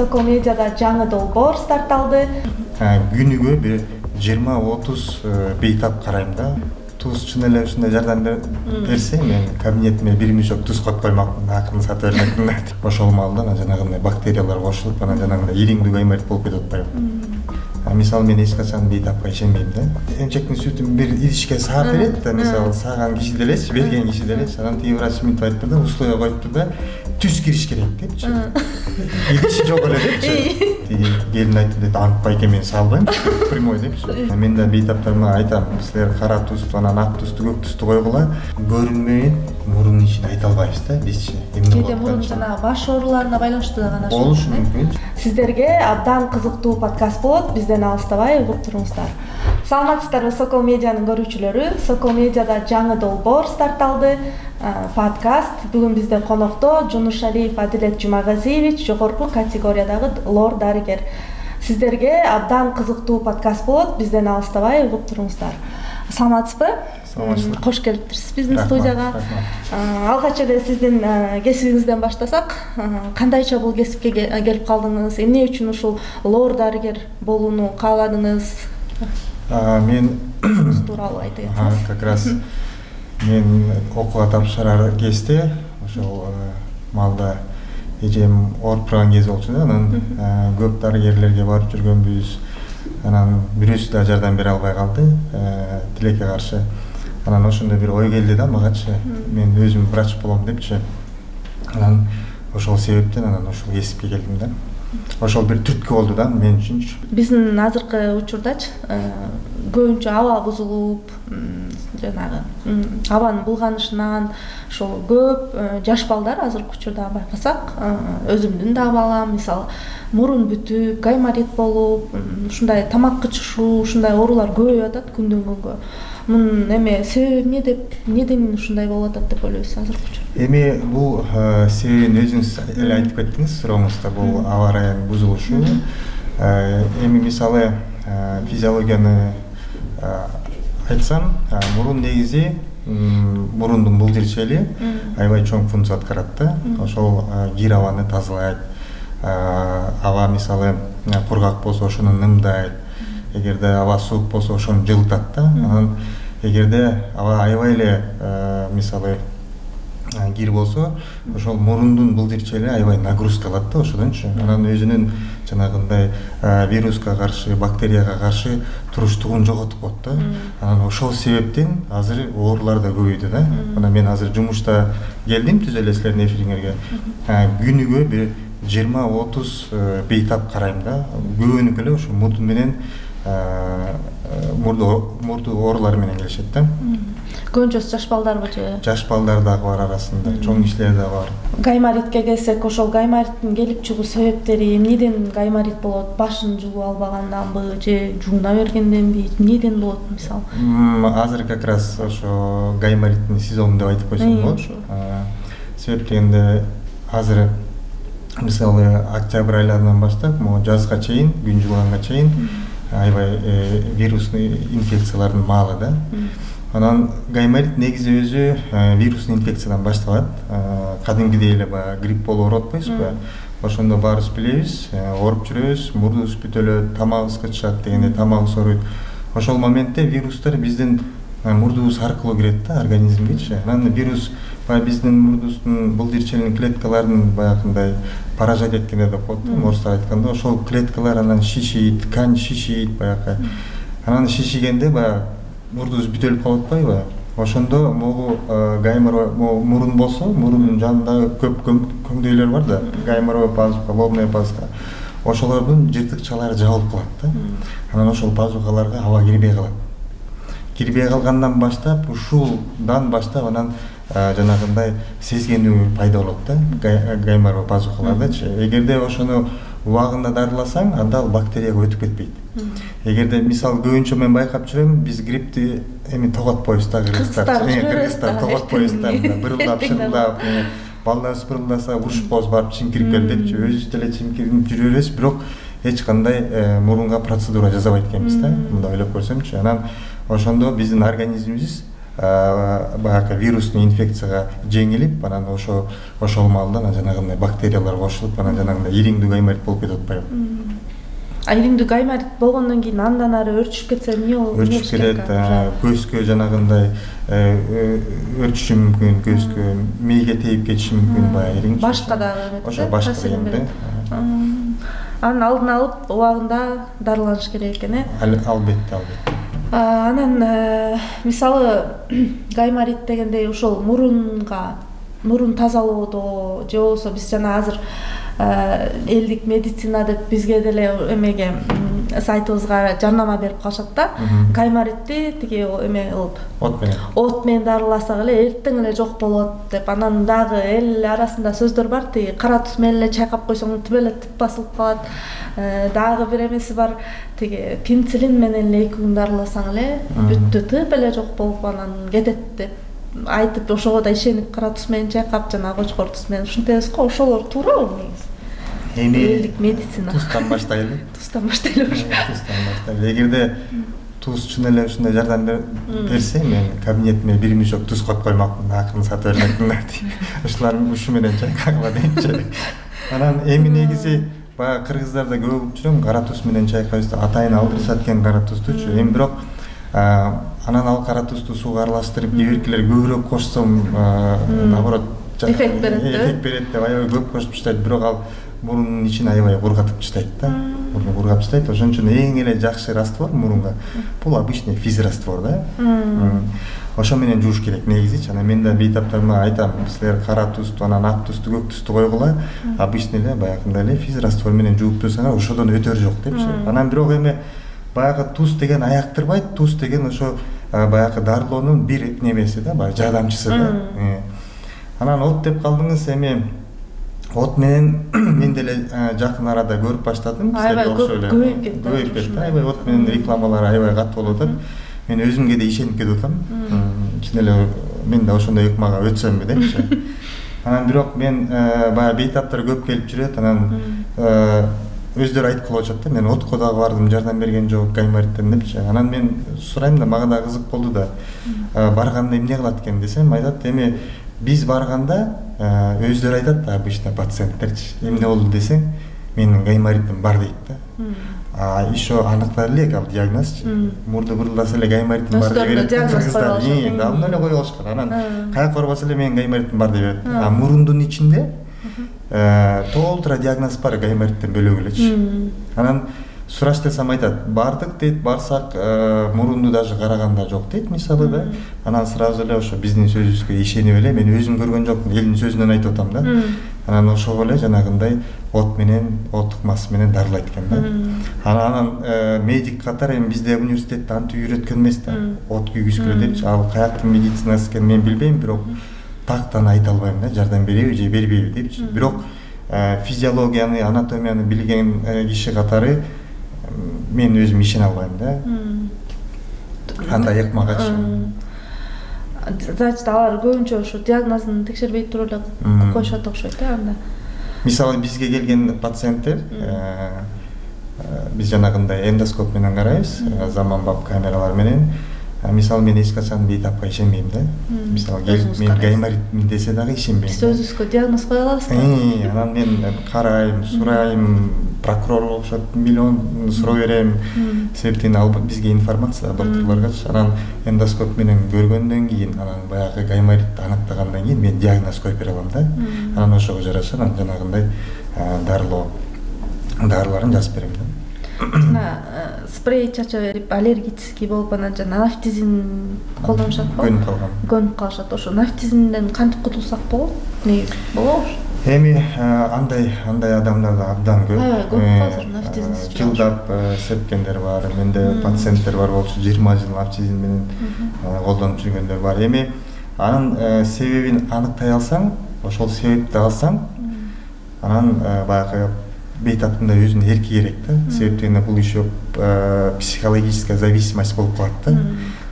Sokol Медиада жаңы долбоор стартталды. Күнүгө бир 20-30 бейтап карайм да. Туз чын эле ушундай жардам берсе, мен кабинетиме бир мешок туз коюп коймакмын, акырын сатып бермекмин. Ошол маалда жанагындай бактериялар кошулуп, анан жанагындай ириңдүү гайморит болуп кетип атпайбы. Мисалы мен эч качан бейтапка ишенбейм да. Эмчектин сүтүн бир идишке саап берет да, мисалы сааган киши делечи, берген киши делечи. Анан тиги врач мынтип айтыптыр да, условия коюптур да, түз кириш керек депчи. Идиши жок эле депчи. Тиги келин айтты дейт, антпай экен мен салбайм, прямой депчи. Мен да бейтаптарыма айтам, силер кара тузду, анан ак тузду, көк тузду койгула, көрүнбөйүн мурун ишин айта албайбыз да бизчи. Кээде мурун жанагы баш ооруларына байланыштуу да гана болушу мүмкүн. Сиздерге абдан кызыктуу подкаст болот, бизден алыстабай угуп туруңуздар. Саламатсыздарбы Sokol Media'нын көрүүчүлөрү. Sokol Media'да жаңы долбоор стартталды. Подкаст. Бүгүн бизде конокто Жунушалиев Адилет Жумагазиевич, жогорку категориядагы лор дарыгер. Сиздерге абдан кызыктуу подкаст болот, бизден алыстабай угуп туруңуздар. Саламатсызбы? Саламатсызбы. Кош келиптирсиз биздин студияга. Алгач эле сиздин кесибиңизден баштасак, кандайча бул кесипке келип калдыңыз? Эмне үчүн ушул лор дарыгер болууну кааладыңыз? Мен тууралуу айтып кетсеңиз. Как раз мен окууга тапшырар кезде ошол маалда эжем ооруп турган кез болчу да, анан көп дарыгерлерге барып жүргөнбүз. Анан бирөөсү да жардам бере албай калды, тилекке каршы. Анан ошондой бир ой келди да магачы, мен өзүм врач болом депчи. Анан ошол себептен анан ошол кесипке келдим да. Ошол бир түрткү болду да мен үчүнчү. Биздин азыркы учурдачы көбүнчө аба бузулуп, жанагы абанын булганышынан ошол көп жаш балдар азыркы учурда байкасак, өзүмдүн да абалам, мисалы мурун бүтүп, гайморит болуп, ушундай тамак кычышуу, ушундай оорулар көбөйүп атат күндөн күнгө. Мунун эме себеби эмне деп, эмнеден ушундай болуп атат деп ойлойсуз азыркы учурда? Эми бул себебин өзүңүз эле айтып кеттиңиз сурооңузда, бул аба ырайынын бузулушу. Эми мисалы физиологияны айтсам, мурун негизи мурундун булдирчели аябай чоң функция аткарат да. Ошол кир абаны тазалайт. Аба мисалы кургак болсо ошону нымдайт. Эгерде аба суук болсо ошону жылытат да. Анан эгерде аба аябай эле мисалы кир болсо, ошол мурундун булдирчели аябай нагрузка алат да ошодончу. Анан өзүнүн жанагындай вируска каршы, бактерияга каршы туруштугун жоготуп коет да. Анан ошол себептен азыр оорулар да көбөйдү да. Анан мен азыр жумушта келдим, түз эле силердин эфириңерге. Күнүгө бир 20-30 бейтап карайм да. Көбүнүкү эле ошо мурду менен мурду оорулары менен келишет да. Көбүнчөсү жаш балдарбы же? Жаш балдар дагы бар арасында, чоң кишилер да бар. Гайморитке келсек, ошол гаймориттин келип чыгуу себептери эмнеден гайморит болот? Башын жууп албаганданбы же жууна бергенденби? Эмнеден болот мисалы? Азыр как раз ошо гаймориттин сезону деп айтып койсом болот. Себеп дегенде азыр мисалы октябрь айларынан баштап, могу жазга чейин, күн жылганга чейин аябай вирусный инфекциялардын маалы да. Анан гайморит негизи өзү вирусный инфекциядан башталат. Кадимгидей эле баягы грипп болуп ооруп атпайсызбы? Ошондо баарыбыз билебиз, ооруп жүрөбүз, мурдубуз бүтөлөт, тамагыбыз кычышат дегенде тамагыбыз ооруйт. Ошол моментте вирустар биздин мурдубуз аркылуу кирет да организмгечи. Анан вирус баягы биздин мурдубуздун булдирчелинин клеткаларын баягындай поражать эткенде деп коет да, орустар айтканда, ошол клеткалар анан шишийт, ткань шишийт баягы. Анан шишигенде баягы мурдубуз бүтөлүп калып атпайбы? Ошондо могу гайморовый мурун болсо, мурунун жанында көп көңдөйлөр бар да, гайморовый пазуха, лобная пазуха. Ошолордун жыртыкчалары жабылып калат да. Анан ошол пазухаларга аба кирбей калат. Кирбей калгандан баштап, ушулдан баштап анан жанагындай сезгенүү пайда болот да, гайморовый пазухалардачы. Эгерде ошону убагында дарыласаң, анда ал бактерияга өтүп кетпейт. Эгерде мисалы көбүнчө мен байкап жүрөм, биз грипти эми тоготпойбуз да, кыргыздар тоготпойбуз да, бырылдап шырылдап, балдар спырылдаса урушуп калабыз, барып чимкирип кел депчи, өзүбүз деле чимкирип жүрө беребиз, бирок эч кандай мурунга процедура жасабайт экенбиз да, мындай ойлоп көрсөмчү. Анан ошондо биздин организмибиз баягы вирусный инфекцияга жеңилип анан ошол маалда жанагындай бактериялар кошулуп анан жанагындай ириңдүү гайморит болуп кетип атпайбы. Ириңдүү гайморит болгондон кийин андан ары өрчүп кетсе эмне болот? Өрчүп кетет, көзгө жанагындай өрчүшү мүмкүн, көзгө мээге тээп кетиши мүмкүн, баягы ириң. Башка дагы ошо башка эмне. Анын алдын алып убагында дарыланыш керек экен, Албетте. Анан мисалы гайморит дегенде ошол мурун тазалоодо же болбосо биз жана азыр элдик медицина деп бизге деле эмеге сайтыбызга жарнама берип калышат да. Гайморитти тиги эме кылып от менен дарыласак эле эртең эле жок болот деп. Анан дагы эл арасында сөздөр бар, тиги кара туз менен эле чайкап койсоң тип эле тип басылып калат. Дагы бир эмеси бар, тиги пенициллин менен эле 2 күн дарыласаң эле бүттү, тип эле жок болуп анан кетет деп айтып, ошого да ишенип кара туз менен чайкап жана кочкор туз менен ушинтебиз го. Ошолор туурабы негизи? Элдик медицина. Туздан баштайлы. Туздан баштайлы. Эгерде туз чын эле ушундай жардам берсе, мен кабинетиме бир мешок туз коюп коймокмун, акырын сатып бермекмин. Ушулар ушу менен чайкагыла дейчи. Анан эми негизи баягы кыргыздарда көп угуп жүрөм, кара туз менен чайкайбыз, атайын алдырышат экен кара туздучу. Эми бирок анан ал кара тузду сууга аралаштырып, кийбиркилер көбүрөөк кошсом, наоборот, эффект берет деп аябай көп кошуп таштайт, бирок ал мурунун ичин аябай кургатып таштайт да. Мурунду кургап таштайт. Ошон үчүн эң эле жакшы раствор мурунга бул обычный физраствор да. Ошо менен жууш керек негизи. Анан мен да бейтаптарыма айтам, силер кара тузду, анан ак тузду, көк тузду койгула, обычный эле баягындай эле физраствор менен жууп турсаңар, ошодон өтөр жок депчи. Анан бирок эми баягы туз деген аяктырбайт, туз деген ошо баягы дарылоонун бир немеси да, баягы жардамчысы да. Анан от деп калдыңыз, эми от менен мен деле жакын арада көрүп баштадым. Аябай көбөйүп кетти. Аябай от менен рекламалар аябай катуу болуп атат. Мен өзүмгө да ишенип кетип атам. Чын эле мен да ошондой ыкмага өтсөмбү депчи. Анан бирок мен баягы бейтаптар көп келип жүрөт, анан өздөрү айткылап атышат да, мен отко дагы бардым, жардам берген жок гаймориттен депчи. Анан мен сурайм да, мага да кызык болду да. Барганда эмне кылат экен десем, айтат, эми биз барганда өздөрү айтат да, обычно пациенттерчи, эмне болду десең, менин гайморитим бар дейт да. Еще аныктай элек ал диагнозчу. Мурду бурулдаса эле гайморитим бар деп берет. Давно эле коюп алышкан. Анан каяк барбаса эле менин гайморитим бар деп берет. Мурундун ичинде толтура диагноз бар гаймориттен бөлөк элечи. Анан сураш десем айтат, бардык дейт, барсак мурунду даже караганда жок дейт, мисалы да. Анан сразу эле ошо биздин сөзүбүзгө ишенип эле, мен өзүм көргөн жокмун, элдин сөзүнөн айтып атам да. Анан ошого эле жанагындай от менен, от ыкмасы менен дарылайт экен да. Анан медик катары эми бизде университетте антип үйрөткөн эмес да. От күйгүзгүлө депчи, ал каяктын медицинасы экенин мен билбейм, бирок тактан айта албайм да, жардам береби же бербейби депчи. Бирок физиологияны, анатомияны билген киши катары мен өзүм ишене албайм да. Андай ыкмагачы. Значит, алар көбүнчө ошо диагнозун текшербей туруп эле коюшат окшойт да анда. Мисалы бизге келген пациенттер биз жанагындай эндоскоп менен карайбыз, заманбап камералар менен. Мисалы мен эч качан бейтапка ишенбейм да. Мисалы мен гайморитмин десе дагы ишенбейм. Сиз өзүңүзгө диагноз кое аласызбы? Анан мен карайм, сурайм, прокурорго окшоп миллион суроо берем. Себептен ал бизге информация докторлоргачы. Анан эндоскоп менен көргөндөн кийин, анан баягы гайморитти аныктагандан кийин мен диагноз коюп бере алам да. Анан ошого жараша жанагындай дарыларын жазып берем да. Жана спрей чача берип аллергический болуп анан жана нафтизин колдонушат го. Көнүп калышат. Ошо нафтизинден кантип кутулсак болот? Не болобу? Эми андай адамдар да абдан көп. Көп азыр нафтизинсиз. Жылдап сепкендер бар. Менде пациенттер бар болчу 20 жыл нафтизин менен колдонуп жүргөндөр бар. Эми анын себебин аныктай алсаң, ошол себепти алсаң, анан баягы бейтаптын да өзүнүн эрки керек да. Себептен бул еще психологическая зависимость болуп калат да.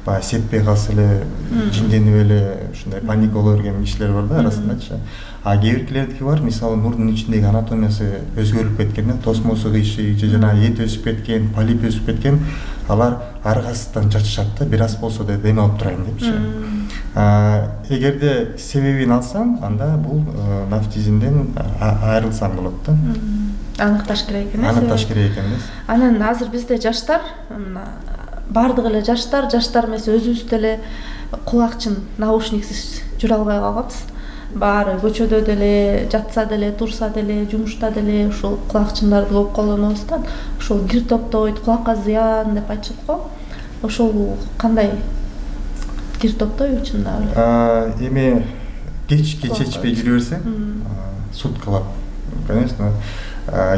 Баягы сеппей калса эле жинденип эле ушундай паника боло берген кишилер бар да арасындачы. Кийбиркилердики бар, мисалы мурдун ичиндеги анатомиясы өзгөрүп кеткен да, тосмосу кыйшый же жана эт өсүп кеткен, полип өсүп кеткен, алар аргасыздан чачышат да, бир аз болсо да дем алып турайын депчи. Эгерде себебин алсаң, анда бул нафтизинден айрылсаң болот да. Аныкташ керек экен. Аныкташ керек экен. Анан азыр бизде жаштар, бардык эле жаштар эмес, өзүбүз деле кулакчын наушниксиз жүрө албай калганбыз. Баары көчөдө деле, жатса деле, турса деле, жумушта деле ушул кулакчындарды көп колдонобуз да. Ушул кир топтойт, кулакка зыян деп айтышат го. Ошол кандай кир топтойбу чында эле? Эми кечке чечпей жүрө берсең, суткалап, конечно,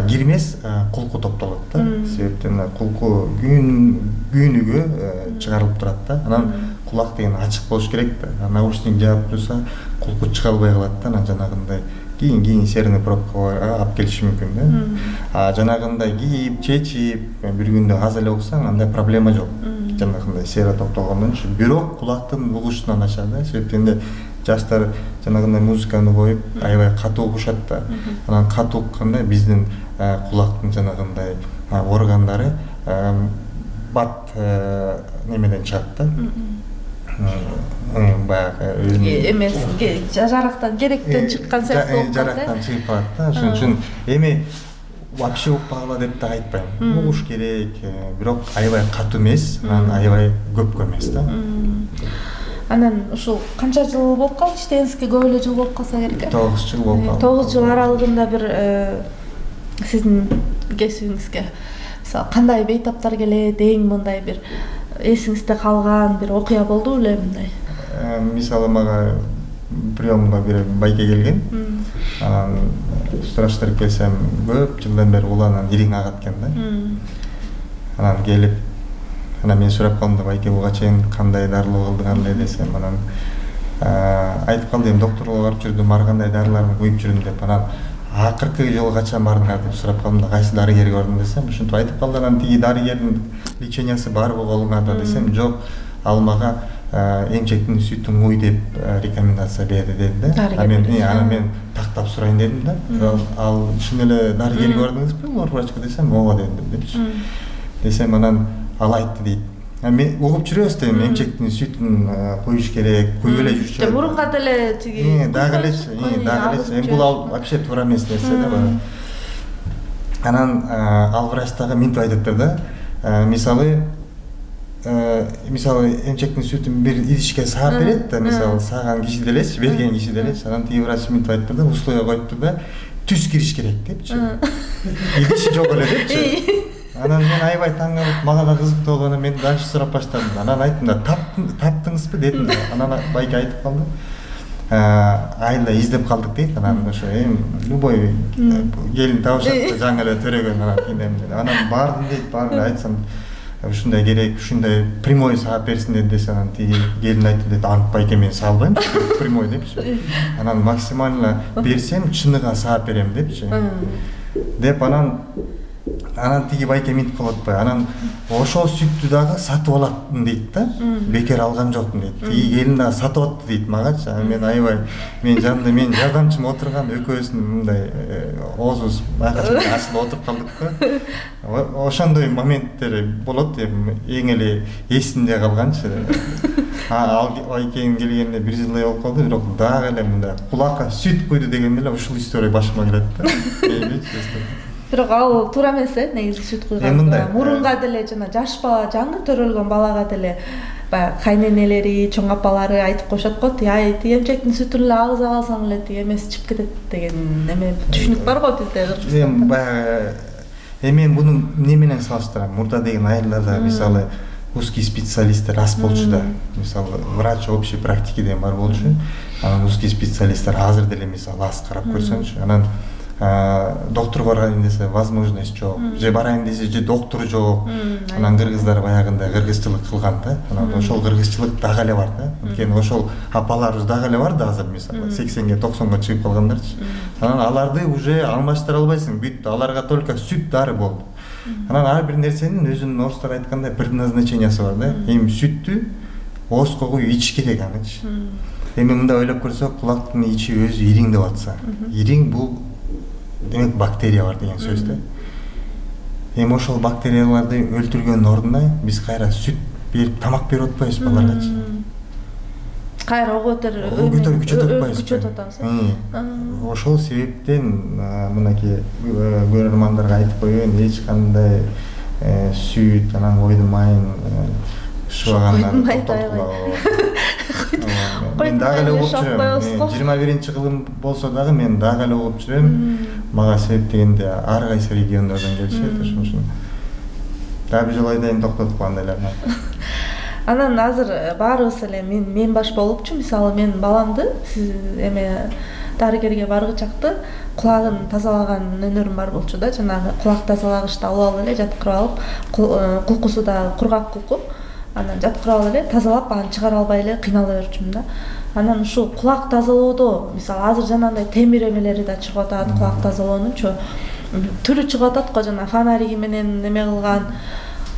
кирмес кулку топтолот да. Себептен кулку күнүгө чыгарылып турат да. Анан кулак деген ачык болуш керек да. Наушник жаап турса, кулку чыга албай калат да. Анан жанагындай кийин серный пробкага алып келиши мүмкүн да. Жанагындай кийип, чечип, бир күндө аз эле окусаң, андай проблема жок. Жанагындай сера топтолгондон үчүн. Бирок кулактын угушунан начар да. Себептен жаштар жанагындай музыканы коюп, аябай катуу угушат да. Анан катуу укканда биздин кулактын жанагындай органдары бат немеден чыгат да. Баягы эмес, жарактан, керектен чыккан сыяктуу болуп калат. Жарактан чыгып калат да. Ошон үчүн эми вообще укпагыла деп да айтпайм. Угуш керек, бирок аябай катуу эмес, анан аябай көпкө эмес да. Анан ушул канча жыл болуп калды? Иштегениңизге көп эле жыл болуп калса керек. 9 жыл болуп калды. 9 жыл аралыгында бир сиздин кесибиңизге мисалы кандай бейтаптар келет, эң мындай бир эсиңизде калган бир окуя болду беле мындай? Мисалы мага приемга бир байке келген. Анан сураштырып келсем, көп жылдан бери уланан ириң агат экен да. Анан келип, анан мен сурап калдым да, байке буга чейин кандай дарылоо кылды, кандай десем, анан айтып калды, эми докторго барып жүрдүм, ар кандай дарыларды куюп жүрдүм деп. Анан акыркы жолу качан бардыңар деп сурап калдым да, кайсы дарыгерге бардың десем, ошентип айтып калды. Анан тиги дарыгердин лечениясы барбы колуңарда десем, жок, ал мага эмчектин сүтүн куй деп рекомендация берди деди да. Анан мен тактап сурайын дедим да. Ал чын эле дарыгерге бардыңызбы, лор врачка десем, ооба дедим депчи. Десем, анан ал айтты дейт. Мен угуп жүрөбүз да, эмчектин сүтүн куюш керек, куюп эле жүрчү. Мурунга деле тиги дагы эле, эми бул вообще туура эмес нерсе да. Анан ал врач дагы минтип айтыптыр да. Мисалы эмчектин сүтүн бир идишке саап берет да, мисалы саган киши делечи, берген киши делечи. Анан тиги врач минтип айтыптыр да, условия коюптур да, түз кириш керек депчи. Идиши жок эле депчи. Анан мен аябай таң калып, мага да кызыктуу болгону мен дальше сурап баштадым. Анан айттым да, таптыңызбы дедим да. Анан байке айтып калды. Айылда издеп калдык дейт. Анан ошо любой келин табышат да, жаңы эле төрөгөн, анан кийин деди. Анан бардым дейт, барып айтсам, ушундай керек, ушундай прямой саап берсин деди десе, анан тиги келин айтты дейт, ант байке мен салбайм, прямой депчи. Анан максимально берсем, чыныга саап берем депчи. Деп анан тиги байке минтип калып атпайбы, анан ошол сүттү дагы сатып алаттым дейт да, бекер алган жокмун дейт. Тиги келин дагы сатып атты дейт магачы. Мен аябай, мен жанымда мен жардамчым отурган, экөөбүздүн мындай оозубуз айкача ачылып отуруп калдык го. Ошондой моменттер болот, эң эле эсимде калганчы. Ал байкенин келгенине 1 жылдай болуп калды, бирок дагы эле мындай кулакка сүт куйду дегенде эле ушул история башыма келет да. Бирок ал туура эмес негизи сүт куйган. Мурунга деле жана жаш бала, жаңы төрөлгөн балага деле баягы кайненелери, чоң апалары айтып коюшат го, ай тиги эмчектин сүтүн эле агыза калсаң эле тиги эмеси чыгып кетет деген эме түшүнүк бар го бизде Кыргызстанда. Баягы мен муну эмне менен салыштырам? Мурда деген айылдарда мисалы узкий специалисттер аз болчу да. Мисалы врач общей практики деген бар болчу. Анан узкий специалисттер азыр деле мисалы аз карап көрсөңчү. Анан докторго барайын десе возможность жок, же барайын десе же доктор жок. Анан кыргыздар баягындай кыргызчылык кылган да. Анан ошол кыргызчылык дагы эле бар да. Анткени ошол апаларыбыз дагы эле бар да азыр мисалы 80ге 90га чыгып калгандарчы. Анан аларды уже алмаштыра албайсың, бүттү. Аларга только сүт дары болду. Анан ар бир нерсенин өзүнүн орустар айткандай предназначениясы бар да. Эми сүттү оозго куюп ич керек анычы. Эми мындай ойлоп көрсөк, кулактын ичи өзү ириң деп атса, ириң бул демек бактерия бар деген сөз да. Эми ошол бактерияларды өлтүргөндүн ордуна биз кайра сүт берип, тамак берип атпайбыз баларгачы. кайра ого көтөрүп күчөтө атабыз. Ошол себептен мынакей көрөрмандарга айтып коеюн, эч кандай сүт, анан койдун майын шыбагандан мен дагы эле угуп жүрөм. 21-кылым болсо дагы мен дагы эле угуп жүрөм. Мага себеп дегенде ар кайсы региондордон келишет, ошон үчүн дагы бир жолу айдайын токтотуп калгандай эле. Анан азыр баарыбыз эле мен баш болупчу, мисалы мен баламды сиз эме дарыгерге баргы чакты кулагын тазалаган өнөрүм бар болчу да, жанагы кулак тазалагычты алып алып эле жаткырып алып, кулкусу да кургак кулку. Анан жаткырып алып эле тазалап, анан чыгара албай эле кыйнала берчүмүн да. Анан ушул кулак тазалоодо, мисалы азыр жанагындай темир эмелери да чыгып атат, кулак тазалоонунчу түрү чыгып атат го, жана фонариги менен неме кылган.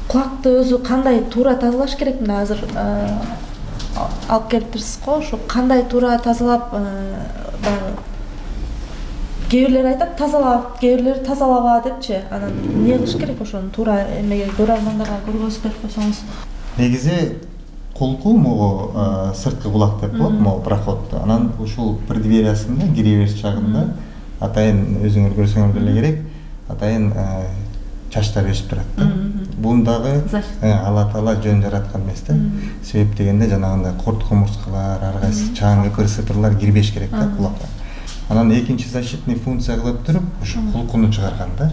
Кулакты өзү кандай туура тазалаш керек? Мына азыр алып келиптирсиз го, ошо кандай туура тазалап, баягы кээ бирлер айтат тазалап, кээ бирлер тазалаба депчи. Анан эмне кылыш керек ошону туура эмеге көрөрмандарга көргөзүп берип койсоңуз. Негизи кулку могу сырткы кулак деп коет, могу проход. Анан ушул преддвериясында кире бериш жагында атайын өзүңөр көрсөңөр деле керек, атайын чачтар өсүп турат да. Бундагы Алла Таала жөн жараткан эмес да. Себеп дегенде жанагындай курт кумурскалар, ар кайсы чаң ыпыр-сыпырлар кирбеш керек да кулакка. Анан экинчи защитный функция кылып туруп, ушу кулкуну чыгарган да.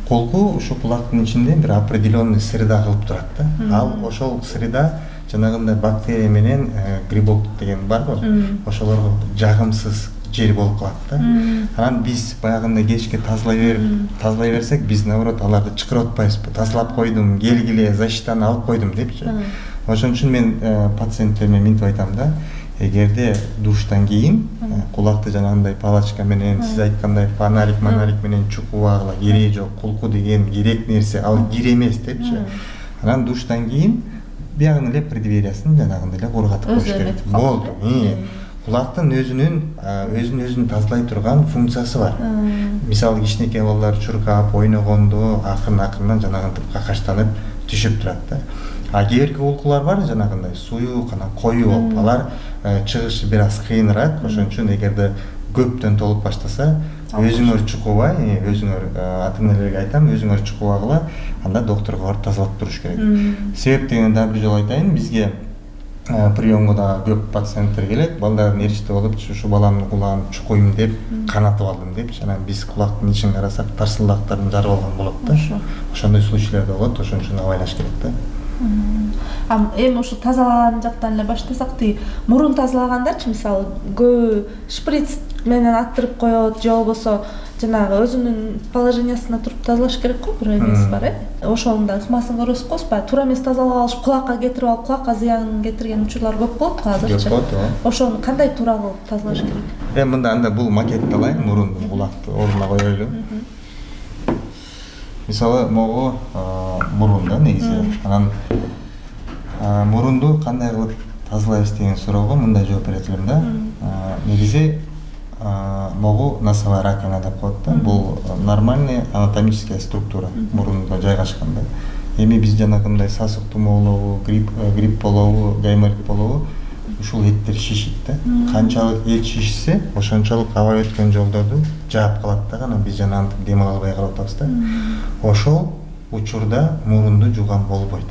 Кулку ушу кулактын ичинде бир определенный среда кылып турат да. Ал ошол среда жанагындай бактерия менен грибок деген бар го. Ошолорго жагымсыз жер болуп калат да. Анан биз баягындай кечке тазалай берсек, биз наоборот аларды чакырып атпайбызбы. Тазалап койдум, келгиле, защитаны алып койдум депчи. Ошон үчүн мен пациенттериме мынтип айтам да. Эгерде душтан кийин кулакты жанагындай палочка менен, сиз айткандай фонарик менен чукубагыла, кереги жок, кулку деген керек нерсе, ал кир эмес депчи. Анан душтан кийин биягын эле преддвериясын жанагындай эле кургатып коюш керек. Болду. Кулактын өзүн тазалай турган функциясы бар. Мисалы кичинекей балдар чуркап, ойногондо акырын-акырынан жанагынтип какаштанып түшүп турат да. А кээ бирки кулкулар бар жанагындай суюк, анан коюу, алар чыгышы бир аз кыйыныраак. Ошон үчүн эгерде көптөн толуп баштаса, өзүңөр чукубай, өзүңөр ата-энелерге айтам, өзүңөр чукубагыла, анда докторго барып тазалап туруш керек. Себеп дегенде дагы бир жолу айтайын, бизге приемго да көп пациенттер келет, балдардын эричте болуп, ушу баламдын кулагын чукуйм деп, канатып алдым депчи. Анан биз кулактын ичин карасак, тарсылдактарын жарып алган болот да. Ошондой случайлар да болот, ошон үчүн абайлаш керек да. Эми ушу тазалаган жактан эле баштасак, мурун тазалагандарчы, мисалы көбү шприц менен аттырып коет, же болбосо жанагы өзүнүн положениясына туруп тазалаш керек го, бир эмеси бар, ошонун да ыкмасын көрөсүз го, баягы туура эмес тазалап алыш, кулакка кетирип алып, кулакка зыян кетирген учурлар көп болот го азырчы. Ошону кандай туура кылып тазалаш керек? Эми мында анда бул макетти алайын, мурундун кулакты ордуна коелу. Мисалы могу мурун да негизи. Анан мурунду кандай кылып тазалайбыз деген суроого мындай жооп берет элем да. Негизи могу носовая раковина деп коет да. Бул нормальный анатомическая структура мурунда жайгашкан да. Эми биз жанагындай сасык тумоолобу, грипп болобу, гайморит болобу, ушул эттер шишит да. Канчалык эт шишсе, ошончолук аба өткөн жолдорду жаап калат да. Анан биз жанагынтип дем албай калып атабыз да. Ошол учурда мурунду жууган болбойт.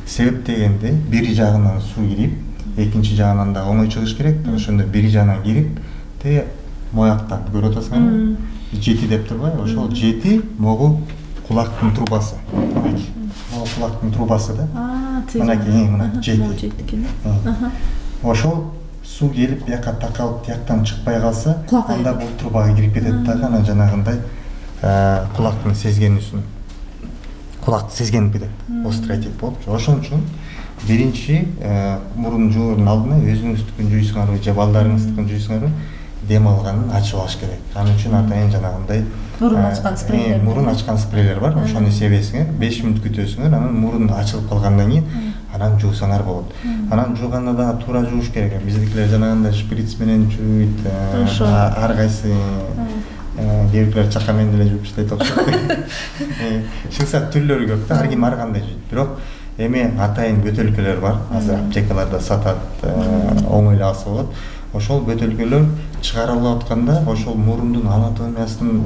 Себеп дегенде бир жагынан суу кирип, экинчи жагынан да оңой чыгыш керек. Ошондо бир жагынан кирип, мояктан көрүп атасыңарбы? Жети деп турбай, ошол жети могу кулактын трубасы. Могу кулактын трубасы да. Мына жети. Ошол суу келип бияка такалып, тияктан чыкпай калса, анда бул трубага кирип кетет да, анан жанагындай кулактын сезгенүүсүн кулакты сезгенип кетет. Острый тип болуп. Ошон үчүн биринчи мурун жуурдун алдына өзүңүздүкүн жуйсуңарбы же балдарыңыздыкын жуйсуңарбы, дем алганын ачып алыш керек. Анын үчүн атайын жанагындай мурун ачкан спрейлер бар. Ошону себесиңер, 5 мүнөт күтөсүңөр, анан мурун ачылып калгандан кийин анан жуусаңар болот. Анан жууганда дагы туура жууш керек. Биздикилер жанагындай шприц менен жууйт, ар кайсы кээ чака менен деле жууп таштайт окшойт. Чыкса түрлөрү көп да, ар ким ар кандай жууйт. Бирок эми атайын бөтөлкөлөр бар, азыр аптекаларда сатат, оңой эле алса болот. Ошол бөтөлкөлөр чыгарылып атканда ошол мурундун анатомиясын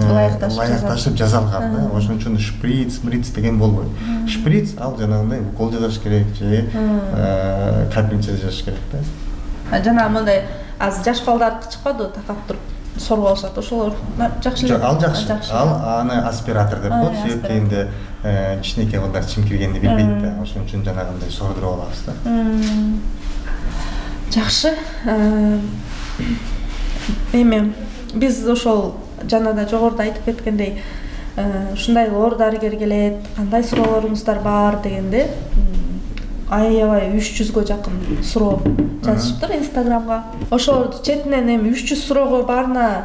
ылайыкташып жасалган да. Ошон үчүн шприц деген болбойт. Шприц ал жанагындай укол жасаш керек же капельница жасаш керек да. Жана мындай азыр жаш балдардыкы чыкпады, такап туруп сорго алышат. Ошолор жакшы эле. Ал жакшы. Ал аны аспиратор деп коет. Себеби энди кичинекей балдар чимкиргенди билбейт да. Ошон үчүн жанагындай сордуруп алабыз да. Жакшы. Эми биз ошол жана да жогоруда айтып кеткендей, ушундай оор дарыгер келет, кандай суроолоруңуздар бар дегенде аябай 300гө жакын суроо жазышыптыр Инстаграмга. Ошолорду четинен эми 300 суроого баарына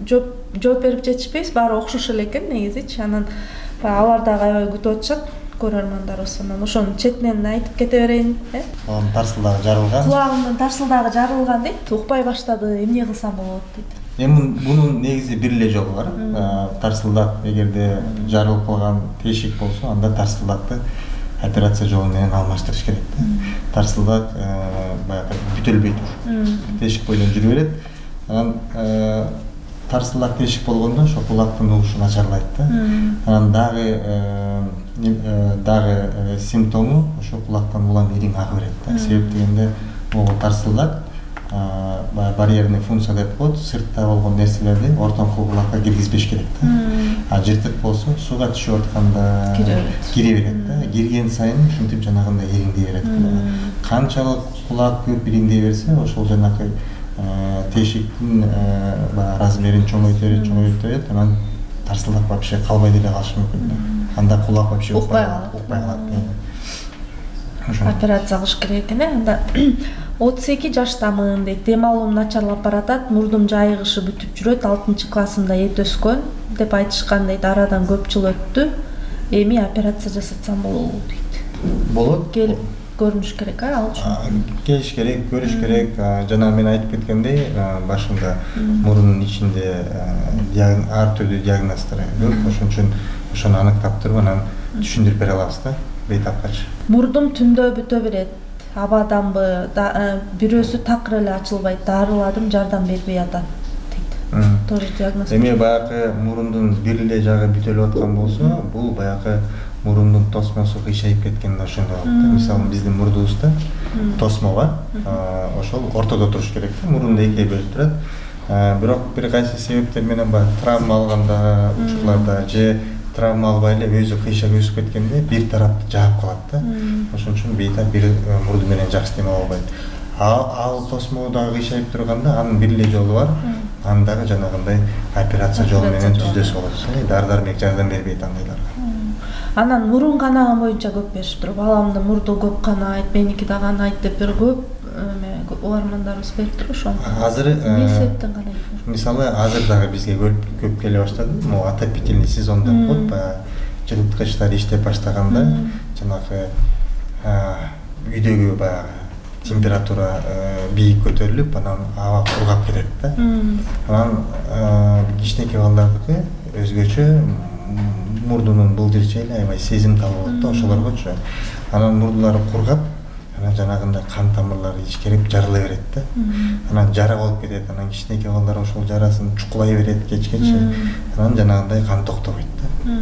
жооп берип жетишпейбиз, баары окшош эле экен негизичи. Анан алар дагы аябай күтүп атышат көрөрмандарыбыз. Анан ошонун четинен айтып кете берейин. Кулагым тарсылдагы жарылган. Кулагымдын тарсылдагы жарылган дейт. Укпай баштады, эмне кылсам болот дейт. Эми бунун негизи бир эле жолу бар. Тарсылдак эгерде жарылып калган тешик болсо, анда тарсылдакты операция жолу менен алмаштырыш керек да. Тарсылдак баягы бүтөлбөй тур. Тешик бойлон жүрө берет. Анан тарсылдак тешик болгондо ошо кулактын угушу начарлайт да. Анан дагы симптому ошо кулактан улам ириң агы берет да. Себеп дегенде бул тарсылдак барьерный функция деп коет, сыртта болгон нерселерди ортоңку кулакка киргизбеш керек да. А жыртык болсо сууга түшүп атканда кире берет да. Кирген сайын ушинтип жанагындай ириңдей берет. Канчалык кулак көп ириңдей берсе, ошол жанагы тешиктин размерин чоңойто берет, анан тарсылдак вообще калбай деле калышы мүмкүн да. Анда кулак вообще укпай калат. Операция кылыш керек экен. Анда 32 жаштамын дейт. Дем алуум начарлап баратат, мурдум жайыгышы бүтүп жүрөт, 6-классымда эт өскөн деп айтышкан дейт. Арадан көп жыл өттү. Эми операция жасатсам болобу дейт. Болот. Келип көрүнүш керек, ал үчүн. Келиш керек, көрүш керек. Жана мен айтып кеткендей, башында мурунун ичинде ар түрдүү диагноздор көп. Ошон үчүн ошону аныктап туруп анан түшүндүрүп бере алабыз да. Бейтапкачы. Мурдум түндө бүтө берет. Абаданбы, бирөөсү такыр эле ачылбайт, дарыладым, жардам бербей атат дейт. Тоже диагноз. Эми баягы мурундун бир эле жагы бүтөлүп аткан болсо, бул баягы мурундун тосмосу кыйшайып кеткенде ошондой болот да. Мисалы биздин мурдубузда тосмо бар. Ошол ортодо туруш керек да, мурунду экиге бөлүп турат. Бирок бир кайсы себептер менен баягы травма алганда учурларда же травма албай эле өзү кыйшап өсүп кеткенде бир тарапты жаап калат да. Ошон үчүн бейтап бир мурду менен жакшы демалып албайт. Ал тосмо дагы кыйшайып турганда анын бир эле жолу бар. Аны дагы жанагындай операция жолу менен түздөсө болот. Дары-дармек жардам бербейт андайларга. Анан мурун канаган боюнча көп беришиптир. Баламдын мурду көп канайт, меники да канайт деп бир көп угармандарыбыз бериптир ошо. Азыр эмне себептен канайт? Мисалы азыр дагы бизге көп келе баштады. Могу отопительный сезон деп коет, баягы жылыткычтар иштеп баштаганда жанагы үйдөгү баягы температура бийик көтөрүлүп, анан аба кургап кетет да. Анан кичинекей балдардыкы өзгөчө мурдунун былжырчы эле аябай сезимтал болот да ошолоргочу. Анан мурдулары кургап, анан жанагындай кан тамырлары ичкерип жарыла берет да. Анан жара болуп кетет. Анан кичинекей балдар ошол жарасын чукулай берет кечкече. Анан жанагындай кан токтобойт да.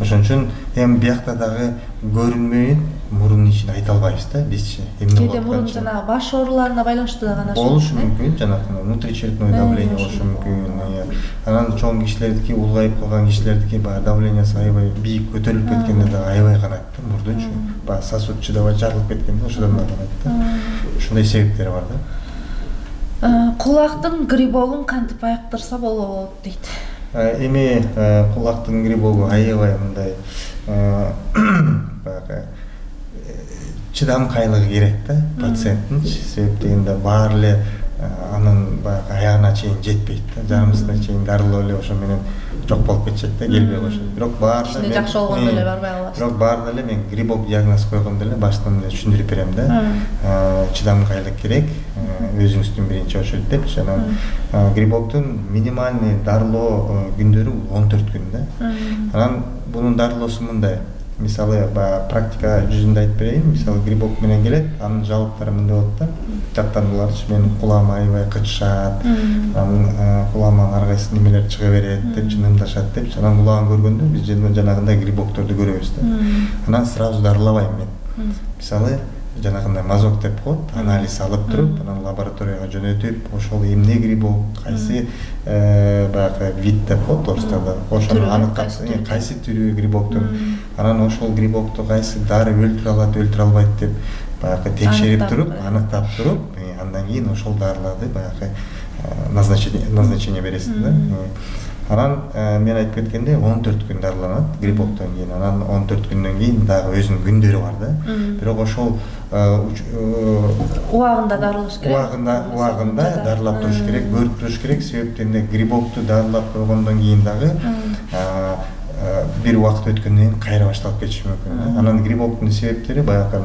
Ошон үчүн эми биякта дагы көрүнбөйүн мурунун ичин айта албайбыз да бизчи. Эмне болуп кайда мурун жанагы баш ооруларына байланыштуу да канаш болушу мүмкүн, жанагы внутричерепной давление болушу мүмкүн. Анан чоң кишилердики, улгайып калган кишилердики баягы давлениясы аябай бийик көтөрүлүп кеткенде да аябай канайт да мурдучу. Баягы сосудчу да жарылып кеткенде ошодон да канайт да. Ушундай себептери бар да. Кулактын грибогун кантип айыктырса болот дейт. Эми кулактын грибогу аябай мындай баягы чыдамкайлыгы керек да пациенттин. Себеп дегенде баары эле анын баягы аягына чейин жетпейт да. Жарымысына чейин дарылоо эле ошо менен жок болуп кетишет да, келбей коюшат. Бирок баарында мен жакшы болгондо эле барбай калабыз. Бирок баарында эле мен грибок диагноз койгондо эле баштан эле түшүндүрүп берем да. Чыдамкайлык керек, өзүңүздүн биринчи очередь депчи. Анан грибоктун минимальный дарылоо күндөрү 14 күн да. Анан бунун дарылоосу мындай. мисалы баягы практика жүзүндө айтып берейин. Мисалы грибок менен келет, анын жабыктары мындай болот да. Жаттандыларчы менин кулагыма аябай кычышат, анын кулагыман ар кайсы немелер чыга берет деп ымдашат деп. Анан кулагын көргөндө биз жанагындай грибокторду көрөбүз да. Анан сразу дарылабайм мен. Мисалы жанагындай мазок деп коет, анализ алып туруп, анан лабораторияга жөнөтүп, ошол эмне грибок, кайсы баягы вид деп коет орустарда. Ошону аныктап, кайсы түрү грибоктун, анан ошол грибокту кайсы дары өлтүрө алат, өлтүрө албайт деп баягы текшерип туруп, аныктап туруп, андан кийин ошол дарыларды баягы назначение бересиз да. Анан мен айтып кеткенде 14 күн дарыланат грибоктон кийин. Анан 14 күндөн кийин дагы өзүнүн күндөрү бар да. Бирок ошол убагында дарылаш керек. Убагында дарылап туруш керек, көрүп туруш керек. Себептен грибокту дарылап койгондон кийин дагы бир убакыт өткөндөн кийин кайра башталып кетиши мүмкүн. Анан грибоктун себептери баягы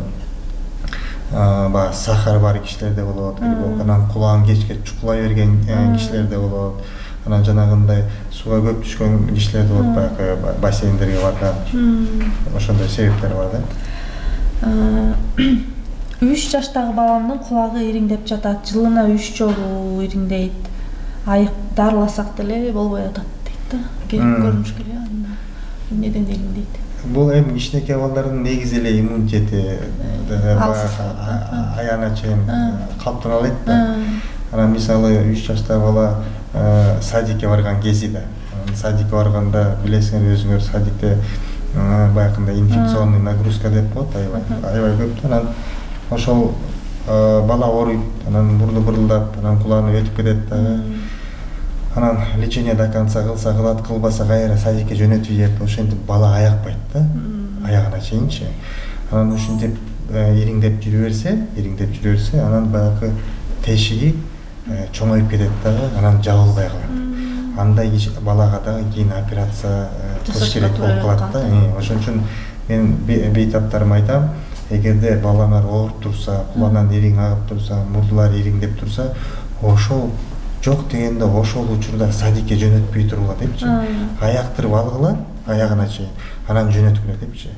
сахар бар кишилерде болот, грибок. Анан кулагын кечке чукулай берген кишилерде болот. Анан жанагындай сууга көп түшкөн кишилерде болот, баягы бассейндерге барган. Ошондой себептер бар да. 3 жаштагы баламдын кулагы ириңдеп жатат, жылына 3 жолу ириңдейт. Айык дарыласак деле болбой атат дейт да. Келип көрүнүш керек анда. Эмнеден ириңдейт? Бул эми кичинекей балдардын негизи эле иммунитети аяна чейин калыптана алат да. Анан мисалы 3 жаштагы бала садикке барган кези да. Садикке барганда билесиңер өзүңөр садикте баягындай инфекционный нагрузка деп коет, аябай көп. Анан ошол бала ооруйт, анан мурду бурулдап, анан кулагына өтүп кетет дагы. Анан лечение до конца кылса кылат, кылбаса кайра садикке жөнөтүп жиберет. Ошентип бала аякпайт да, аягына чейинчи. Анан ушинтип ириңдеп жүрө берсе, анан баягы тешиги чоңоюп кетет дагы, анан жабылбай калат. Андай балага дагы кийин операция кылыш керек болуп калат да. Ошон үчүн мен бейтаптарыма айтам, эгерде балаңар ооруп турса, кулагынан ириң агып турса, мурдулары ириңдеп турса, ошол жок дегенде ошол учурда садикке жөнөтпөй тургула депчи. Аяктырып алгыла аягына чейин, анан жөнөткүлө депчи.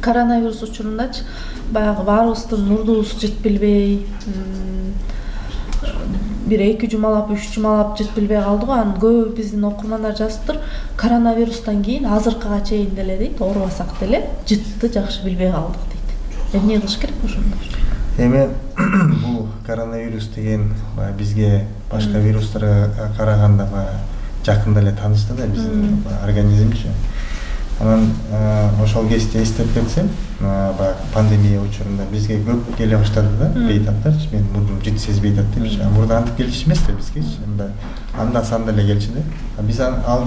Коронавирус учурундачы баягы баарыбыздын мурдубуз жыт билбей, бир 2 жумалап, 3 жумалап жыт билбей калды го. Анан көп биздин окурмандар жазыптыр. Коронавирустан кийин азыркыга чейин деле дейт, оорубасак деле жытты жакшы билбей калдык дейт. Эмне кылыш керек ошондо? Эми бул коронавирус деген бизге башка вирустарга караганда жакында эле таанышты да биздин организмчи. Анан ошол кезде эстеп кетсем, пандемия учурунда бизге көп келе баштады да, бейтаптарчы. Мен мурдум жыт сезбей атат депчи. Мурда антип келиши эмес да бизгечи. Анда санда эле келчү да. Биз ал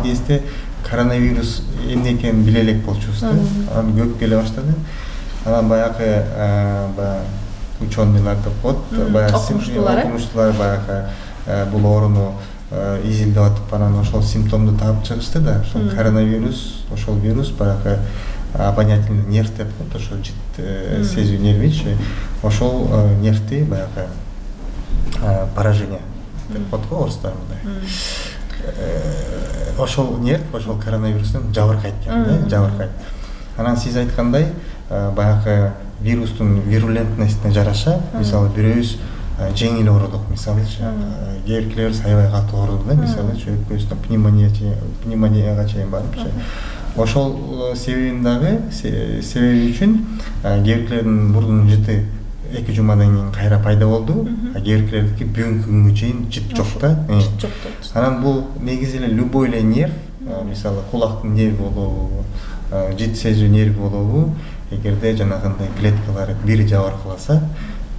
кезде коронавирус эмне экенин биле элек болчубуз да. Анан көп келе баштады. Анан баягы ученыйлар деп коет, баягы окумуштуулар баягы бул ооруну изилдеп атып, анан ошол симптомду таап чыгышты да. Ошол коронавирус, ошол вирус баягы обонятельный нерв деп коет, ошол жыт сезүү нервичи. Ошол нервти баягы поражение деп коет го орустар мындай. Ошол нерв, ошол коронавирустун жабыркайт экен да, жабыркайт. Анан сиз айткандай баягы вирустун вирулентностуна жараша, мисалы бирөөбүз жеңил оорудук, мисалычы кээбиркилерибиз аябай катуу ооруду да, мисалычы өпкөсүнө пневмонияга чейин барыпчы. Ошол себеби үчүн кээбиркилердин мурдунун жыты 2 жумадан кийин кайра пайда болду, кээбиркилердики бүгүнкү күнгө чейин жыт жок да. Анан бул негизи эле любой эле нерв, мисалы кулактын нерви болобу, жыт сезүү нерви болобу, эгерде жанагындай клеткалары бири жабыркаласа,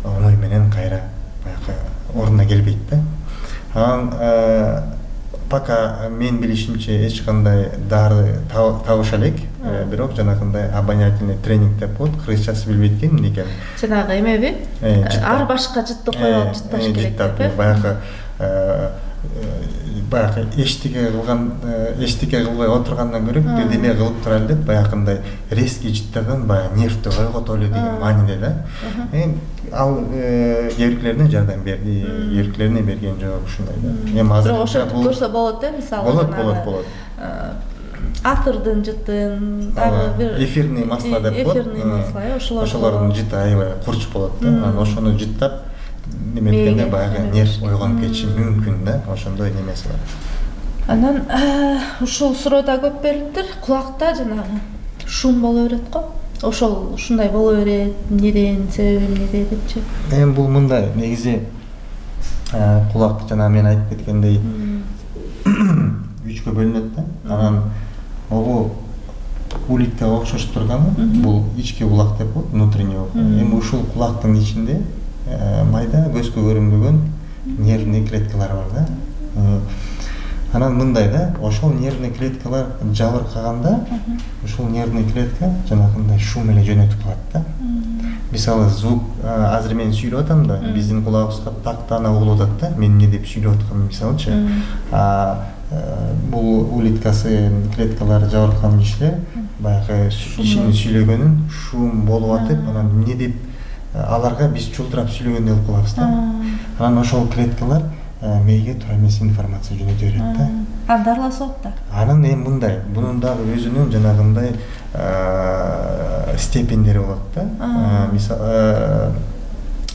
оңой менен кайра баягы ордуна келбейт да. Анан пока мен билишимче эч кандай дары табыша элек, бирок жанагындай обонятельный тренинг деп коет, кыргызчасы билбейт экен эмне экенин. Жанагы эмеби? Ар башка жытты коюп алып жытташ керек деп. Баягы эчтеке кылбай отургандан көрө бирдеме кылып турайлы деп баягындай резкий жыттардан баягы нервти ойготолу деген мааниде да. Ал кээбиркилерине жардам берди, кээбиркилерине берген жок ушундай да. Эми азыр ошентип көрсө болот да, мисалы. Болот. атырдын жытын дагы бир эфирный масло деп коет. Эфирный масло, ошолордун жыты аябай курч болот да. Анан ошону жыттап неметкенде баягы нерв ойгонуп кетиши мүмкүн да. Ошондой немеси бар. Анан ушул суроода көп бериптир. Кулакта жанагы шум боло берет го. Ошол ушундай боло берет. Неден, себеби эмнеде депчи? Бул мындай, негизи кулак жана мен айтып кеткендей үчкө бөлүнөт да. Анан могу улиткага окшош турганы бул ички кулак деп коет, внутренний кулак. Эми ушул кулактын ичинде майда көзгө көрүнбөгөн нервный клеткалар бар да. Анан мындай да, ошол нервный клеткалар жабыркаганда, ушул нервный клетка жанагындай шум эле жөнөтүп калат да. Мисалы звук, азыр мен сүйлөп атам да, биздин кулагыбызга тактана угулуп атат да, мен эмне деп сүйлөп атканымды мисалычы. Бул улиткасы клеткалары жабыркаган кишилер баягы кишинин сүйлөгөнүн шум болуп атып, анан эмне деп аларга биз чулдурап сүйлөгөндөй болуп калабыз да. Анан ошол клеткалар мээге туура эмес информация жөнөтө берет да. Анда эле соот да. Анан эми мындай, бунун дагы өзүнүн жанагындай степендери болот да.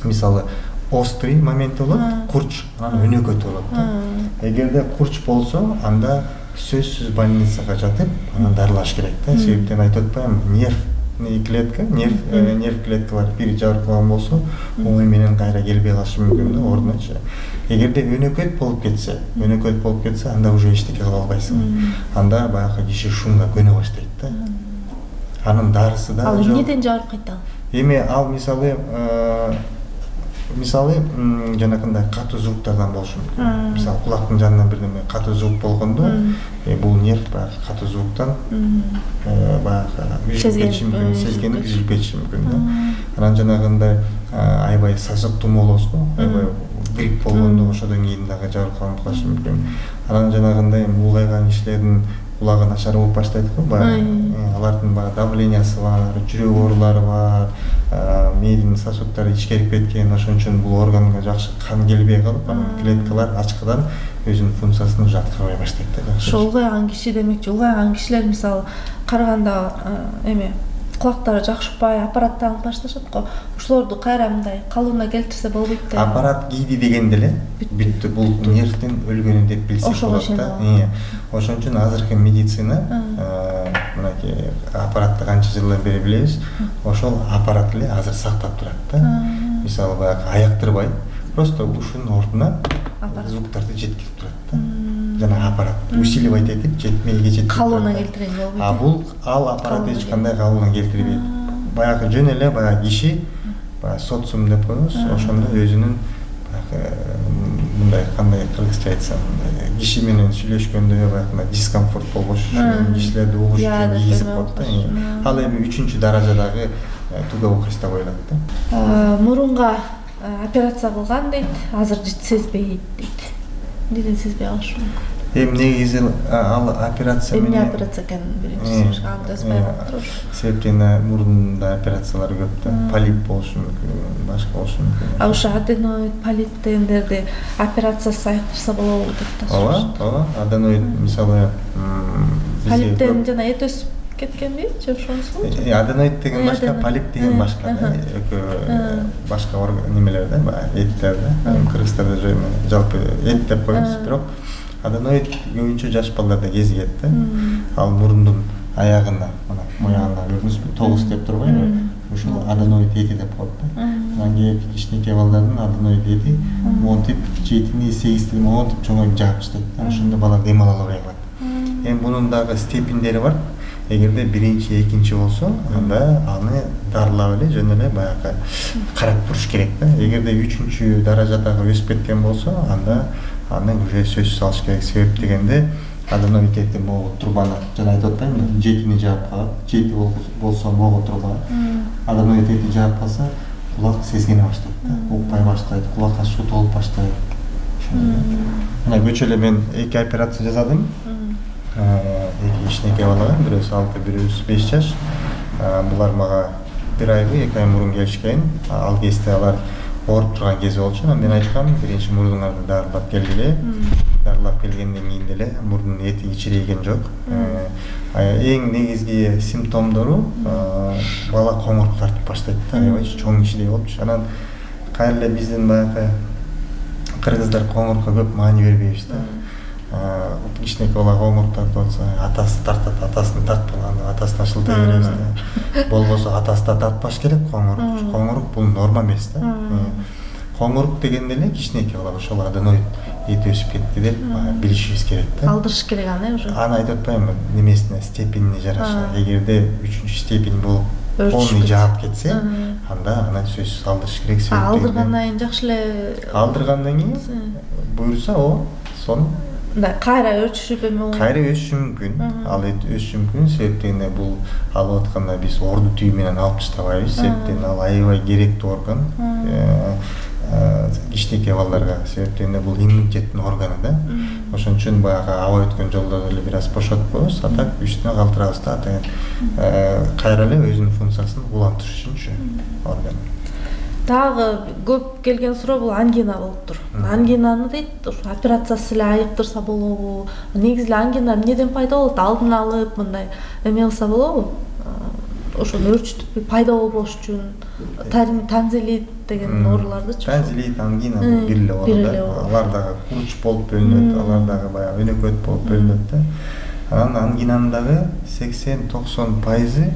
Мисалы острый моменти болот, курч, анан өнөкөт болот да. Эгерде курч болсо, анда сөзсүз больницага жатып, анан дарылаш керек да. Себептен айтып атпайм, нервный клетка, нерв клеткалар бир жабыркаган болсо, оңой менен кайра келбей калышы мүмкүн да, ордуначы. Эгерде өнөкөт болуп кетсе, анда уже эчтеке кыла албайсың. Анда баягы киши шумга көнө баштайт да. Анын дарысы да жок. Ал эмнеден жабыркайт ал? Эми ал мисалы жанакындай катуу звуктардан болушу мүмкүн. Мисалы кулактын жанынан бирдеме катуу звук болгондо, бул нерв баягы катуу звуктан баягы үзүлүп кетиши мүмкүн, сезгенди үзүлүп кетиши мүмкүн да. Анан жанагындай аябай сасык тумоо болсо, аябай грипп болгондо ошодон кийин дагы жабыркаганып калышы мүмкүн. Анан жанагындай улгайган кишилердин кулагы начар болуп баштайт го, алардын баягы давлениясы бар, жүрөк оорулары бар, мээдин сосуддары ичкерип кеткен, ошон үчүн бул органга жакшы кан келбей калып, анан клеткалар ачкыдан өзүнүн функциясын уже аткарбай баштайт да. Ошо улгайган киши демекчи, улгайган кишилер мисалы караганда эме кулактары жакшырбай аппаратты алып башташат го. Ошолорду кайра мындай калыбына келтирсе болбойт да. Аппарат кийди дегенде эле бүттү, бул нервдин өлгөнү деп билсек болот да. Ошон үчүн азыркы медицина мынакей аппаратты канча жылдан бери билебиз, ошол аппарат эле азыр сактап турат да. Мисалы баягы аяктырбай, просто ушунун ордуна звуктарды жеткирип турат да. Жана аппарат усиливать этип жетмейге жеткирип калыбына келтирген болбойт. Бул аппарат эч кандай калыбына келтирбейт. Баягы жөн эле баягы киши социум деп коебуз, ошондо өзүнүн баягы мындай кандай кыргызча айтсам, киши менен сүйлөшкөндө баягы дискомфорт болбош үчүн, кишилерди угуш үчүн кийгизип коет да. Ал эми 3-чү даражадагы тугабокость деп коюлат да. Мурунга операция кылган дейт, азыр сезбейт дейт. Неден сезбей калышы мүмкүн? Эми негизи ал операция менен эмне операция экенин биринчиси аны жазбай калыптыр. Себептен мурунда операциялар көп да, полип болушу мүмкүн, башка болушу мүмкүн. Ошо аденоид, полип дегендерди операциясыз айыктырса болобу деп да. Ооба, аденоид мисалы полиптен жана эт өсүп кеткенби же ошонусу? Аденоид деген башка, полип деген башка. Экөө башка немелер да, эттер да. Кыргыздарда жалпы эт деп коебуз, бирок аденоид көбүнчө жаш балдарда кезигет да. Ал мурундун аягына, мына моягында көрдүңүзбү, тогуз деп турбайбы? Ушул аденоид эти деп коет да. Анан кийин кичинекей балдардын аденоид эти монтип 7-8 монтип чоңоюп жаап таштайт. Ошондо бала дем ала албай калат. Эми бунун дагы степендери бар. Эгерде биринчи, экинчи болсо, анда аны дарылап эле жөн эле баягы карап туруш керек да. Эгерде 3-чү даражадагы өсүп кеткен болсо, анда аны уже сөзсүз алыш керек. Себеп дегенде аденоид эти могу турбаны, жана айтып атпаймынбы, жетини жаап калат. Жети болсо могу турба. Аденоид эти жаап калса, кулак сезгене баштайт да. Укпай баштайт, кулакка суу толуп баштайт. Мына көчө эле мен 2 операция жасадым. Эки кичинекей балага, бирөөсү 6, бирөөсү 5 жаш. Булар мага 1 айбы, 2 ай мурун келишкен. Ал кезде алар ооруп турган кези болчу. Мен айткам, биринчи мурдуңарды дарылап келгиле. дарылап келгенден кийин деле мурдун эти кичирейген жок. Эң негизги симптомдору бала коңурук тартып баштайт да, аябай чоң кишидей болупчу. Анан кайра эле биздин баягы кыргыздар коңурукка көп маани бербейбиз да. Кичинекей бала коңурук тартып атса, атасы тартат, атасын тартпаганда атасына шылтый беребиз да. Болбосо атасы да тартпаш керек коңурук. Коңурук бул норма эмес да. Коңурук дегенде эле кичинекей бала ошол аденоид эти өсүп кетти деп билишибиз керек да. Алдырыш керек аны уже. Аны айтып атпаймынбы, немесине степенине жараша. Эгерде 3-чү степень болуп полный жаап кетсе, анда аны сөзсүз алдырыш керек. Алдыргандан кийин жакшы эле. Алдыргандан кийин буюрса, сону кайра өчүшүп эме кайра өсүшү мүмкүн. Ал өсүшү мүмкүн. Себептен бул алып атканда биз орду түйү менен алып таштабайбыз. Себептен ал аябай керектүү орган. Кичинекей балдарга, себептен бул иммунитеттин органы да. Ошон үчүн баягы аба өткөн жолдо эле бир аз бошотпойбуз, а так үстүнө калтырабыз да, кайра эле өзүнүн функциясын улантыш үчүнчү орган. Дагы көп келген суроо бул ангина болуптур. Ангинаны дейт, операциясы эле айыктырса болобу? Негизи эле ангина эмнеден пайда болот? Алдын алып мындай эме кылса болобу? Ошол өөрчүтүп пайда болбош үчүн танзелит деген оорулардычы? Танзелит, ангина бул бир эле оору да. Алар дагы куруч болуп бөлүнөт, алар дагы баягы өнөкөт болуп бөлүнөт да. Анан ангинанын дагы 80-90%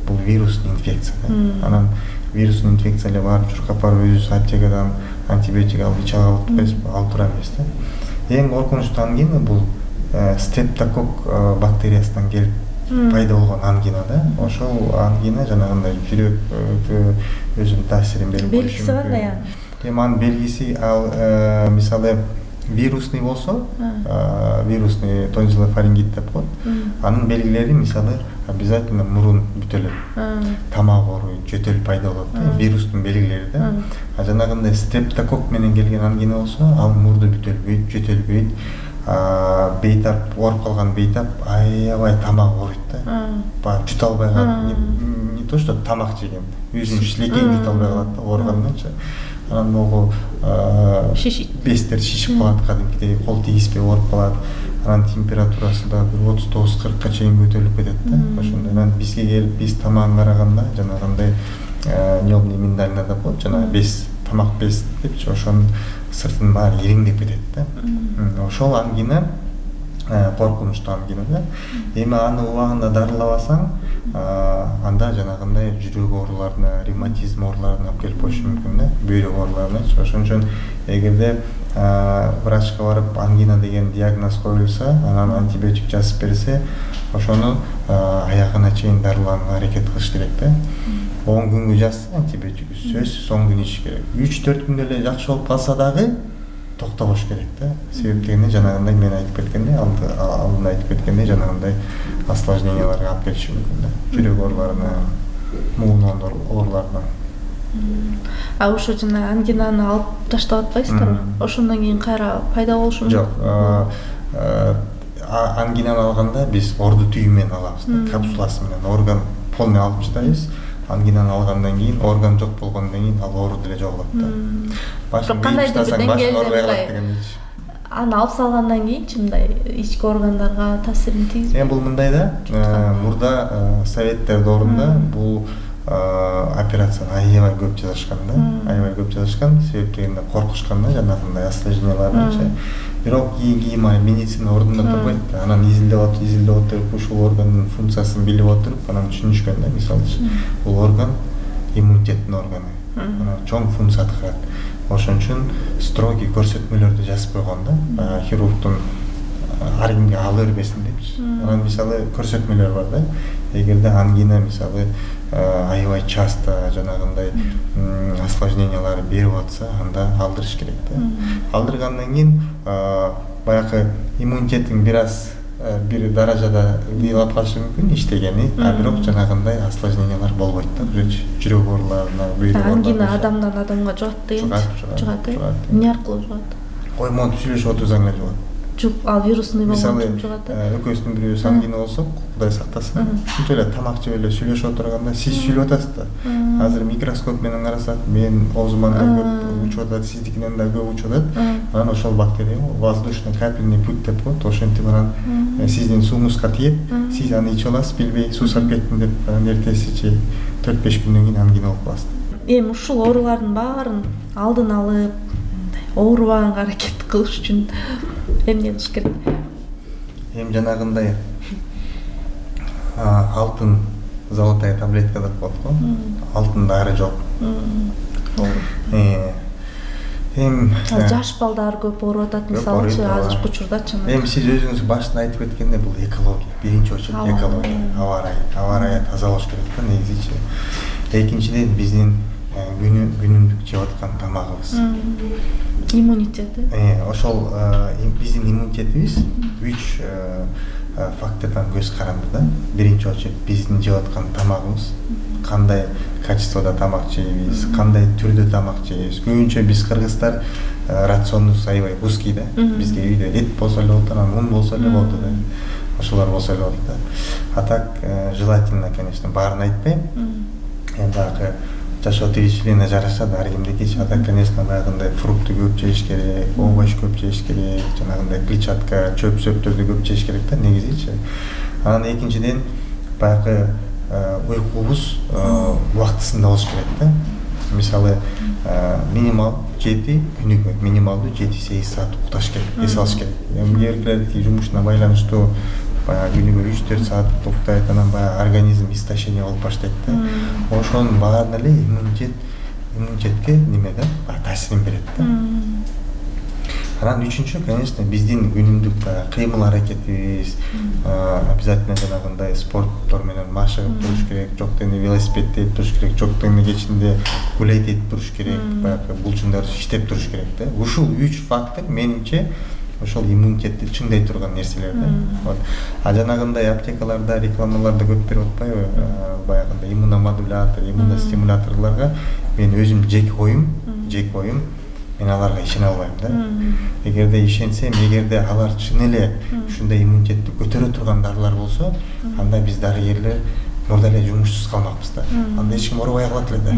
бул вирустный инфекция да. Анан вирусный инфекция эле барып чуркап барып өзүбүз аптекадан антибиотик алып иче алып атпайбызбы? Алып тура эмес да. Эң коркунучтуу ангина бул стрептокок бактериясынан келип пайда болгон ангина да. Ошол ангина жанагындай жүрөккө өзүнүн таасирин берип коюшу мүмкүн. Белгиси кандай анын? Эми анын белгиси ал мисалы вирусный болсо, вирусный тонзиллофарингит деп коет. Анын белгилери мисалы обязательно мурун бүтөлөт, тамак ооруйт, жөтөл пайда болот да, вирустун белгилери да. А жанагындай стрептокок менен келген ангина болсо, ал мурду бүтөлбөйт, жөтөлбөйт, бейтап ооруп калган бейтап аябай тамак ооруйт да. Баягы жута албай калат, не то что тамак жеген, өзүнүн шилекейин жута албай калат да, ооруганданчы. Анан могу бестер шишип калат, кадимкидей кол тийиспей ооруп калат. Анан температурасы да 39-40ка чейин көтөрүлүп кетет да. Ошондой анан бизге келип биз тамагын караганда жанагындай небный миндалина деп коет, жанагы без тамак без депчи, ошонун сыртынын баары ириңдеп кетет да. Ошол ангина коркунучтуу ангина да. Эми аны убагында дарылабасаң, анда жанагындай жүрөк ооруларына, ревматизм ооруларына алып келип коюшу мүмкүн да, бөйрөк ооруларына. Ошон үчүн эгерде врачка барып ангина деген диагноз коюлса, анан антибиотик жазып берсе, ошону аягына чейин дарыланууга аракет кылыш керек да. 10 күнгө жазса антибиотик, сөзсүз 10 күн ичиш керек. 3-4 күндө эле жакшы болуп калса дагы токтобош керек да. Себептен жанагындай мен айтып кеткендей, алдында айтып кеткендей жанагындай осложненияларга алып келиши мүмкүн да. Жүрөк ооруларына, муун ооруларына. Ошо жана ангинаны алып таштап атпайсыздарбы? Ошондон кийин кайра пайда болушу мүмкүн? Жок. Ангинаны алганда биз орду түйү менен алабыз да, капсуласы менен орган полный алып чыдайбыз. Ангинаны алгандан кийин орган жок болгондон кийин ал оору деле жоголот да. Башын кийип таштасаң башың оорубай калат дегендейчи. Аны алып салгандан кийинчи мындай ички органдарга таасирин тийгизбейт? Эми бул мындай да, мурда советтер доорунда бул операцияны аябай көп жасашкан да, аябай көп жасашкан, себептен коркушкан да жанагындай осложнениялардан. Бирок кийин медицина ордунда турбайт да, анан изилдеп отуруп ушул органдын функциясын билип отуруп, анан түшүнүшкөн да, мисалы бул орган иммунитеттин органы, анан чоң функция аткарат. Ошон үчүн строгий көрсөтмөлөрдү жазып койгон да, хирургдун ар кимге ала бербесин депчи. Анан мисалы көрсөтмөлөр бар да, эгерде ангина мисалы аябай часто жанагындай осложнениялар берип атса, анда алдырыш керек да. Алдыргандан кийин баягы иммунитеттин бир аз бир даражада ыйлап калышы мүмкүн иштегени, а бирок жанагындай осложнениялар болбойт да, жүрөк ооруларына, бөйрөк ооруларына. Ангина адамдан адамга жугат дегенчи? Жугат. Эмне аркылуу жугат? Ой, монтип сүйлөшүп отурсаң эле жугат. ал вирустун мисалы жугат. экөөбүздүн бирөө сангина болсок, Кудай сактасын, ушунча эле тамак жеп эле сүйлөшүп отурганда сиз сүйлөп атасыз да. Азыр микроскоп менен карасак, мен оозуман да көп учуп атат, сиздикинен да көп учуп атат. Анан ошол бактерия воздушно-капельный путь деп коет. Ошентип анан сиздин сууңузга тиеп, сиз аны ичип аласыз, билбей суусап кеттим деп, анан эртесичи 4-5 күндөн кийин ангина болуп каласыз. Эми ушул оорулардын баарын алдын алып, оорубаганга аракет кылыш үчүн эмне кылыш керек? Эми жанагындай алтын золотая таблетка деп коет го. Алтын дары жок. Эми жаш балдар көп ооруп атат, мисалычы азыркы учурдачы. Эми сиз өзүңүз башында айтып кеткендей, бул экология. Биринчи очередь экология, аба райы тазалаш керек да негизичи. Экинчиден биздин күнүмдүк жеп аткан тамагыбыз. Иммунитети. Ошол биздин иммунитетибиз 3 фактордон көз каранды да. Биринчи очередь биздин жеп аткан тамагыбыз, кандай качестводо тамак жейбиз, кандай түрдө тамак жейбиз. Көбүнчө биз кыргыздар рационубуз аябай узкий да. Бизге үйдө эт болсо эле болот, анан ун болсо эле болот да. Ошолор болсо эле болот да. А так желательно, конечно, баарын айтпайм. Баягы жашоо тиричилигине жараша ар кимдики. А так, конечно, баягындай фрукты көп жеш керек, овощ көп жеш керек, жанагындай клетчатка, чөп сөптөрдү көп жеш керек да негизичи. Анан экинчиден баягы уйкубуз убактысында болуш керек да. Мисалы минимал 7 күнүгө минималдуу 7-8 саат укташ керек, эс алыш керек. Кээбиркилер жумушуна байланыштуу күнүгө 3-4 саат уктайт, анан баягы организм истощение болуп баштайт да. Ошонун баарын эле иммунитетке неме да, таасирин берет да. Анан үчүнчү, конечно, биздин күнүмдүк кыймыл аракетибиз обязательно жанагындай спорттор менен машыгып туруш керек, жок дегенде велосипед терип туруш керек, жок дегенде кечинде гулейт этип туруш керек, баягы булчуңдар иштеп туруш керек да. Ушул 3 фактор менимче ошол иммунитетти чыңдай турган нерселер да. А жанагындай аптекаларда, рекламаларда көп берип атпайбы, баягындай иммуномодулятор, иммуностимуляторлорго мен өзүм жеке оюм, мен аларга ишене албайм да. Эгерде ишенсем, эгерде алар чын эле ушундай иммунитетти көтөрө турган дарылар болсо, анда биз дарыгерлер мурда эле жумушсуз калмакпыз да. Анда эч ким оорубай калат эле да.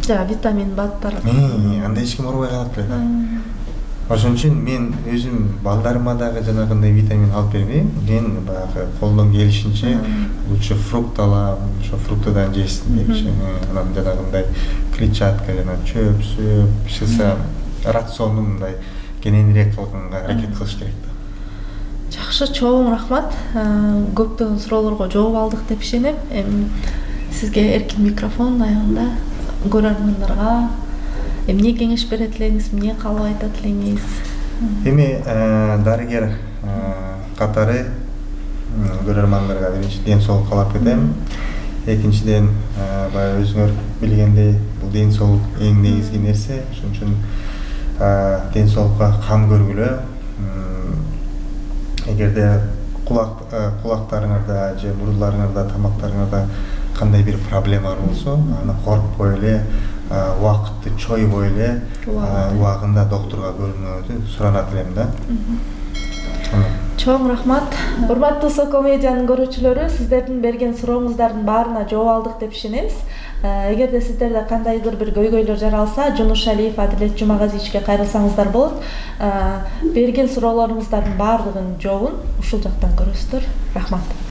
Жа витамин баттар. Анда эч ким оорубай калат эле да. Ошон үчүн мен өзүм балдарыма дагы жанагындай витамин алып бербейм. Мен баягы колдон келишинче лучше фрукт алам, ошо фруктудан жейсин депчи. Анан жанагындай клетчатка жана чөп, сөп, шыса, рационду мындай кененирээк кылганга аракет кылыш керек да. Жакшы, чоң рахмат. Көптөгөн суроолорго жооп алдык деп ишенем. Сизге эркин микрофон аягында көрөрмандарга эмне кеңеш берет элеңиз, эмне каалап айтат элеңиз? Эми дарыгер катары көрөрмандарга биринчи ден соолук каалап кетем. Экинчиден баягы өзүңөр билгендей, бул ден соолук эң негизги нерсе. Ошон үчүн ден соолукка кам көргүлө. Эгерде кулактарыңарда же муруларыңарда, тамактарыңарда кандай бир проблемалар болсо, аны коркпой эле, убакытты чойбой эле, убагында доктурга көрүнүүнү суранат элем да. Чоң рахмат. Урматтуу Сокомедианын көрүүчүлөрү, сиздердин берген сурооңуздардын баарына жооп алдык деп ишенебиз. Эгерде сиздерде кандайдыр бир көйгөйлөр жаралса, Жунуш Алиев, Адилет Жумагазиевичке кайрылсаңыздар болот. Берген суроолоруңуздардын баардыгын жообун ушул жактан көрөсүздөр. Рахмат.